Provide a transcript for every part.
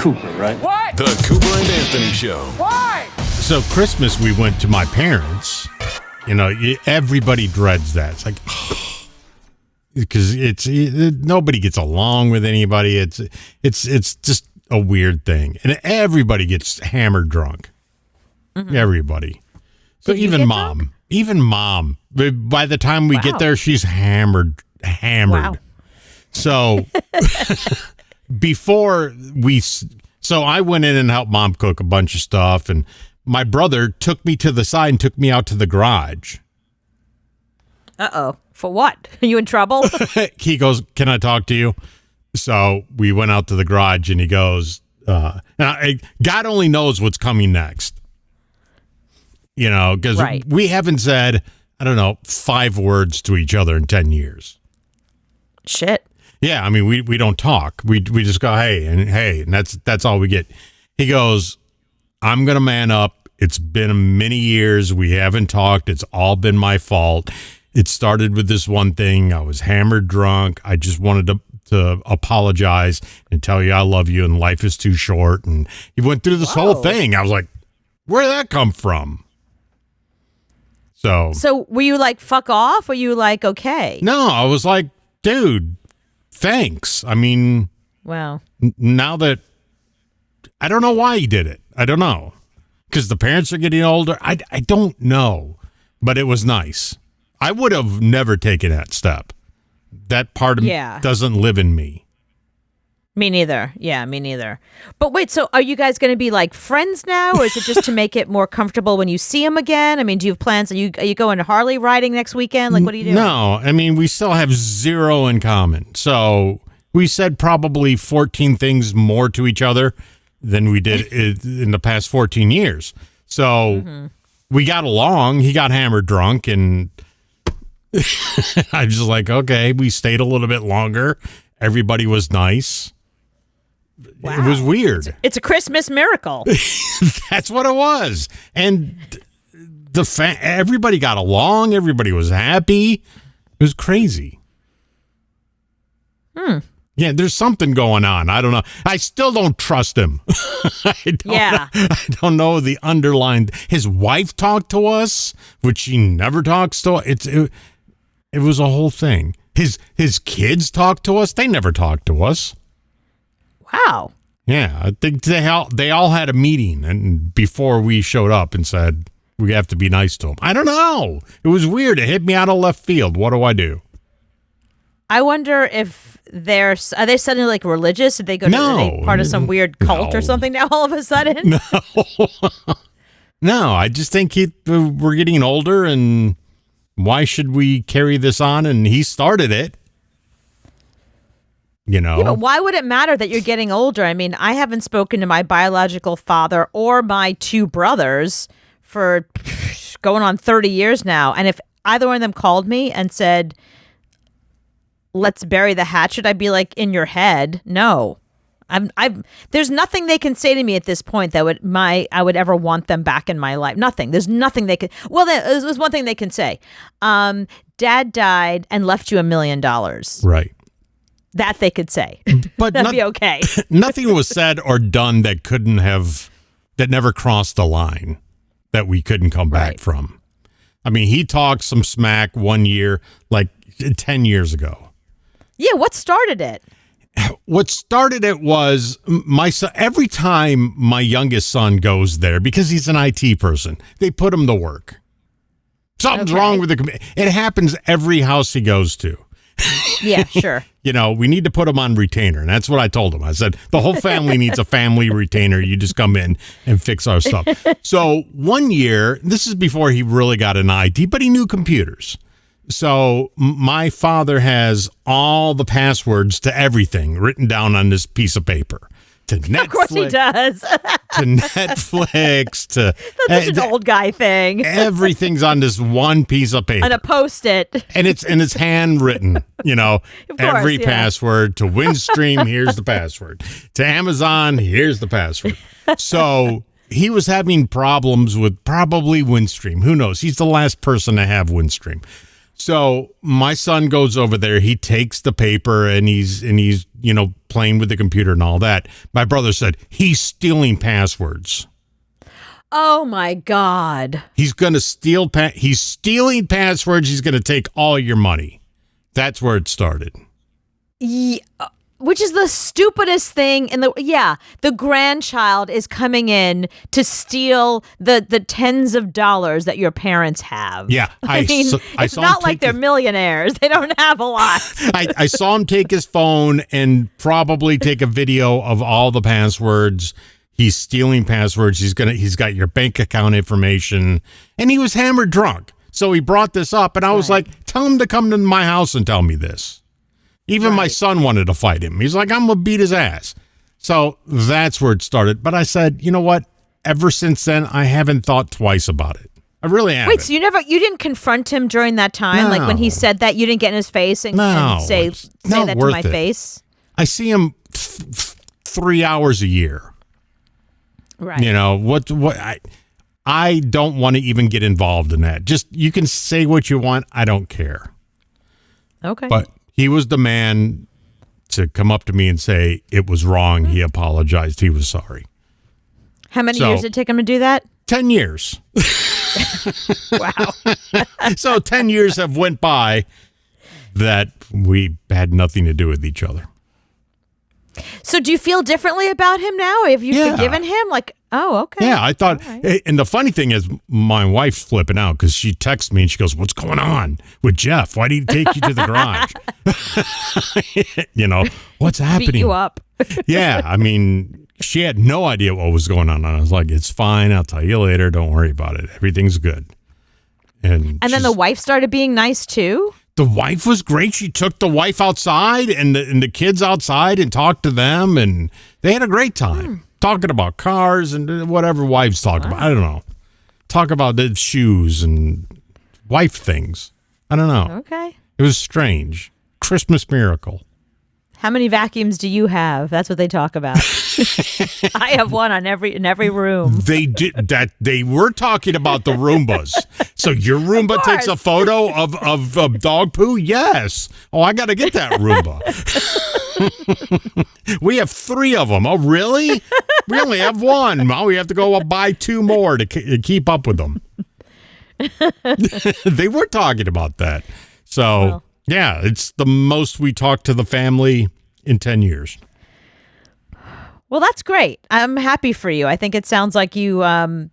Cooper, right? What? The Cooper and Anthony Show. Why? So Christmas, we went to my parents. Everybody dreads that. It's like, because nobody gets along with anybody. It's just a weird thing, and everybody gets hammered drunk. Mm-hmm. Everybody. So even mom, by the time we get there, she's hammered. Wow. So so I went in and helped mom cook a bunch of stuff, and my brother took me to the side and took me out to the garage. Uh-oh. For what? Are you in trouble? He goes, "Can I talk to you?" So we went out to the garage, and he goes, God only knows what's coming next. Because we haven't said, 5 words to each other in 10 years. Shit. Yeah, I mean, we don't talk. We just go, hey, and that's all we get. He goes, "I'm going to man up. It's been many years. We haven't talked. It's all been my fault. It started with this one thing. I was hammered drunk. I just wanted to apologize and tell you I love you and life is too short." And he went through this whole thing. I was like, where'd that come from? So were you like, fuck off? Or were you like, okay? No, I was like, dude, thanks. I mean, wow. Now that I don't know why he did it. I don't know. Because the parents are getting older. I don't know. But it was nice. I would have never taken that step. That part of me doesn't live in me. Me neither. Yeah, me neither. But wait, so are you guys going to be like friends now, or is it just to make it more comfortable when you see him again? I mean, do you have plans? Are you going Harley riding next weekend? Like, what are you doing? No, I mean, we still have zero in common. So we said probably 14 things more to each other than we did in the past 14 years. So we got along. He got hammered drunk, and I was just like, okay, we stayed a little bit longer. Everybody was nice. Wow. It was weird. It's a Christmas miracle. That's what it was. And everybody got along. Everybody was happy. It was crazy. Yeah, there's something going on. I don't know. I still don't trust him. I don't know the underlying. His wife talked to us, which she never talks to. It was a whole thing. His kids talked to us. They never talked to us. Wow. Yeah, I think they all had a meeting and before we showed up and said we have to be nice to him. I don't know. It was weird. It hit me out of left field. What do I do? I wonder if are they suddenly like religious? Did they go are they part of some weird cult or something now all of a sudden? No, I just think we're getting older, and why should we carry this on? And he started it. Yeah, but why would it matter that you're getting older? I mean, I haven't spoken to my biological father or my 2 brothers for going on 30 years now. And if either one of them called me and said, let's bury the hatchet, I'd be like, in your head, no. There's nothing they can say to me at this point that I would ever want them back in my life. Nothing. There's nothing they could. Well, there's one thing they can say. Dad died and left you $1 million. Right. That they could say. But that'd be okay. Nothing was said or done that never crossed the line that we couldn't come back from. I mean, he talked some smack one year, like 10 years ago. Yeah, what started it? What started it was my son. Every time my youngest son goes there, because he's an IT person, they put him to work. Something's wrong with it happens every house he goes to. Yeah, sure. We need to put him on retainer. And that's what I told him. I said, the whole family needs a family retainer. You just come in and fix our stuff. So one year, this is before he really got an IT, but he knew computers. So my father has all the passwords to everything written down on this piece of paper. To Netflix, of course he does. To Netflix, to that's such an old guy thing. Everything's on this one piece of paper. On a Post-it. And it's handwritten, every password. To Windstream, here's the password. To Amazon, here's the password. So he was having problems with probably Windstream. Who knows? He's the last person to have Windstream. So my son goes over there. He takes the paper and he's playing with the computer and all that. My brother said he's stealing passwords. Oh my God! He's gonna steal. He's stealing passwords. He's gonna take all your money. That's where it started. Yeah. Which is the stupidest thing the grandchild is coming in to steal the tens of dollars that your parents have. Yeah. I mean, it's not like they're millionaires. They don't have a lot. I saw him take his phone and probably take a video of all the passwords. He's stealing passwords. He's got your bank account information, and he was hammered drunk. So he brought this up, and I was like, tell him to come to my house and tell me this. Even my son wanted to fight him. He's like, I'm going to beat his ass. So that's where it started. But I said, you know what? Ever since then, I haven't thought twice about it. I really haven't. Wait, so you didn't confront him during that time? No. Like when he said that, you didn't get in his face and say that to my face? I see him 3 hours a year. Right. You know, I don't want to even get involved in that. Just, you can say what you want. I don't care. Okay. But he was the man to come up to me and say it was wrong. He apologized. He was sorry. How many years did it take him to do that? 10 years. Wow. So 10 years have went by that we had nothing to do with each other. So do you feel differently about him now? Have you forgiven him? Like, oh, okay. Yeah, I thought, right. And the funny thing is, my wife's flipping out because she texts me and she goes, what's going on with Jeff? Why did he take you to the garage? What's happening? Beat you up. Yeah, I mean, she had no idea what was going on. I was like, it's fine. I'll tell you later. Don't worry about it. Everything's good. And then the wife started being nice too? The wife was great. She took the wife outside and the kids outside and talked to them, and they had a great time talking about cars and whatever wives talk about. I don't know. Talk about the shoes and wife things. I don't know. Okay. It was strange. Christmas miracle. How many vacuums do you have? That's what they talk about. I have one in every room. They did that. They were talking about the Roombas. So your Roomba takes a photo of dog poo? Yes. Oh, I got to get that Roomba. We have 3 of them. Oh, really? We only have 1. Oh, we have to go buy 2 more to keep up with them. They were talking about that. So, yeah, it's the most we talked to the family in 10 years. Well, that's great. I'm happy for you. I think it sounds like you, had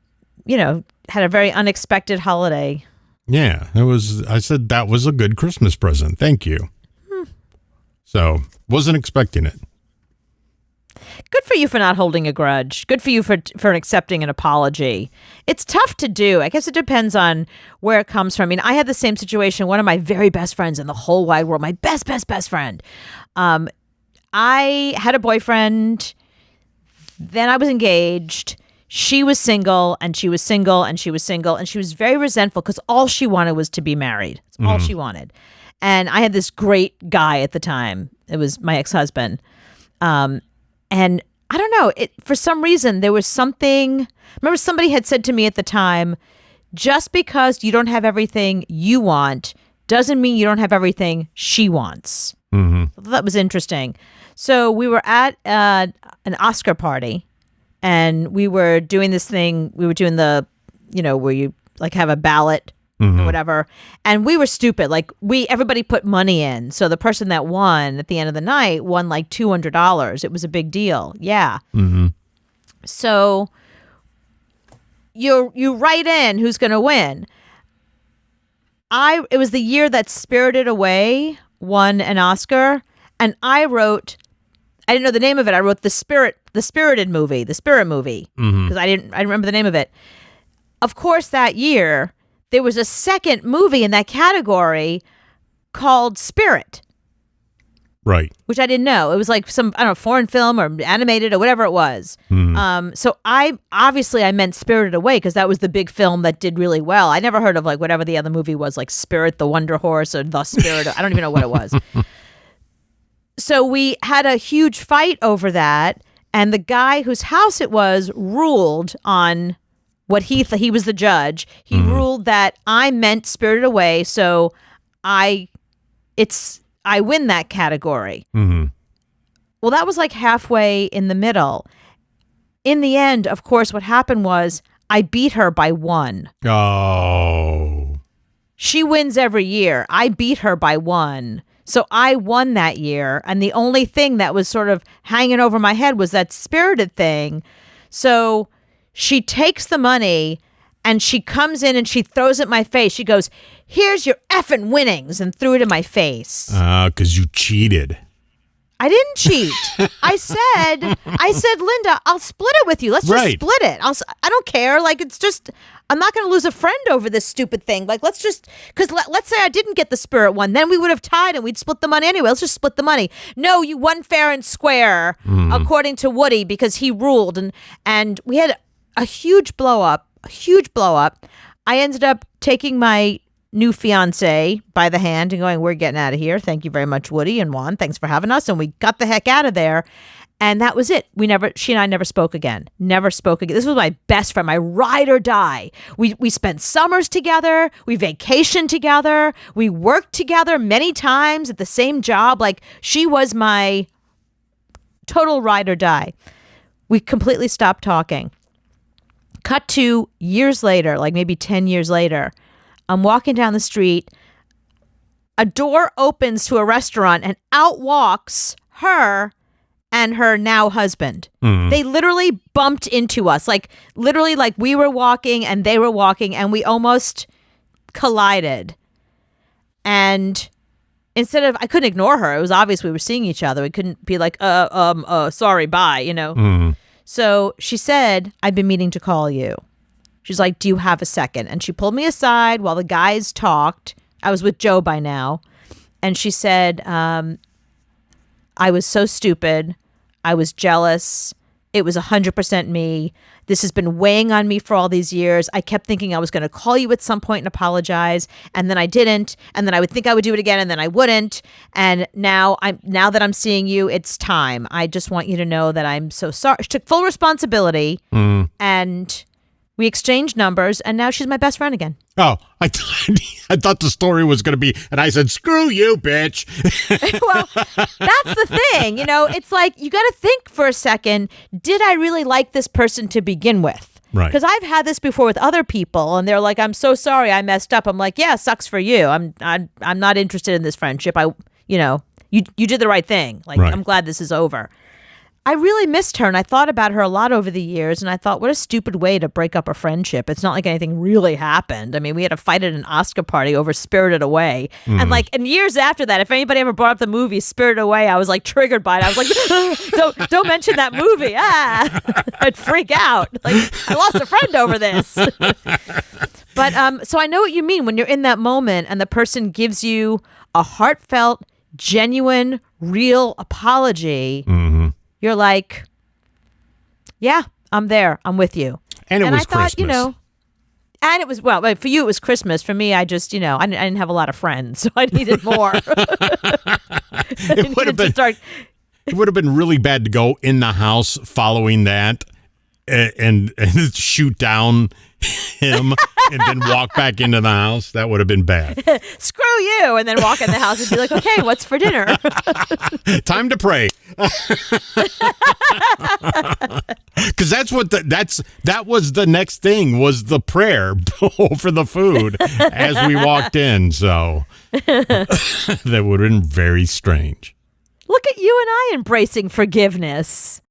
a very unexpected holiday. Yeah, I said that was a good Christmas present. Thank you. So, wasn't expecting it. Good for you for not holding a grudge. Good for you for accepting an apology. It's tough to do. I guess it depends on where it comes from. I mean, I had the same situation. One of my very best friends in the whole wide world, my best friend. I had a boyfriend. Then I was engaged. She was single, and she was single, and she was single, and she was very resentful because all she wanted was to be married. That's all she wanted. And I had this great guy at the time. It was my ex-husband. And I don't know, for some reason, there was something. Remember, somebody had said to me at the time, just because you don't have everything you want doesn't mean you don't have everything she wants. Mm-hmm. That was interesting. So we were at an Oscar party, and we were doing this thing. We were doing the, where you like have a ballot or whatever. And we were stupid. Like everybody put money in. So the person that won at the end of the night won like $200. It was a big deal. Yeah. Mm-hmm. So you write in who's going to win. It was the year that Spirited Away won an Oscar, and I didn't know the name of it. I wrote the Spirit movie, because I didn't remember the name of it. Of course, that year there was a second movie in that category called Spirit. Right. Which I didn't know. It was like some, I don't know, foreign film or animated or whatever it was. So I meant Spirited Away because that was the big film that did really well. I never heard of like whatever the other movie was, like Spirit, the Wonder Horse, or The Spirit. I don't even know what it was. So we had a huge fight over that. And the guy whose house it was ruled on what he was the judge. He ruled that I meant Spirited Away. So I win that category. Mm-hmm. Well, that was like halfway in the middle. In the end, of course, what happened was I beat her by 1. Oh. She wins every year. I beat her by 1. So I won that year. And the only thing that was sort of hanging over my head was that Spirited thing. So she takes the money and she comes in and she throws it in my face. She goes, "Here's your effing winnings," and threw it in my face. 'Cause you cheated. I didn't cheat. I said, Linda, I'll split it with you. Let's just split it. I don't care. Like, it's just, I'm not going to lose a friend over this stupid thing. Like, let's just, because let's say I didn't get the Spirit one. Then we would have tied and we'd split the money anyway. Let's just split the money. No, you won fair and square, according to Woody, because he ruled. And we had a huge blow up. I ended up taking my new fiance by the hand and going, "We're getting out of here. Thank you very much, Woody and Juan. Thanks for having us." And we got the heck out of there. And that was it. She and I never spoke again. Never spoke again. This was my best friend, my ride or die. We spent summers together. We vacationed together. We worked together many times at the same job. Like, she was my total ride or die. We completely stopped talking. Cut to years later, like maybe 10 years later. I'm walking down the street. A door opens to a restaurant and out walks her and her now husband. They literally bumped into us. Like, literally, like we were walking and they were walking and we almost collided. And instead of, I couldn't ignore her. It was obvious we were seeing each other. We couldn't be like, sorry, bye, you know? So she said, "I've been meaning to call you." She's like, "Do you have a second?" And she pulled me aside while the guys talked. I was with Joe by now. And she said, "I was so stupid. I was jealous. It was 100% me. This has been weighing on me for all these years. I kept thinking I was going to call you at some point and apologize. And then I didn't. And then I would think I would do it again. And then I wouldn't. And now that I'm seeing you, it's time. I just want you to know that I'm so sorry." She took full responsibility. And we exchanged numbers, and now she's my best friend again. Oh, I thought the story was going to be, and I said, "Screw you, bitch." Well, that's the thing. You know, it's like, you got to think for a second, did I really like this person to begin with? Right. Because I've had this before with other people, and they're like, "I'm so sorry, I messed up." I'm like, "Yeah, sucks for you. I'm not interested in this friendship. You did the right thing. Like, right. I'm glad this is over." I really missed her, and I thought about her a lot over the years, and I thought, what a stupid way to break up a friendship. It's not like anything really happened. I mean, we had a fight at an Oscar party over Spirited Away. And years after that, if anybody ever brought up the movie Spirited Away, I was like triggered by it. I was like, don't mention that movie. I'd freak out. Like, I lost a friend over this. But so I know what you mean when you're in that moment and the person gives you a heartfelt, genuine, real apology. You're like, "Yeah, I'm there. I'm with you." And it was I thought, Christmas. And it was, well, for you, it was Christmas. For me, I just, I didn't have a lot of friends, so I needed more. It would have been really bad to go in the house following that and shoot down him and then walk back into the house. That would have been bad. Screw you, and then walk in the house and be like, "Okay, what's for dinner?" Time to pray. Because that was the next thing, was the prayer for the food as we walked in. So that would have been very strange. Look at you and I embracing forgiveness.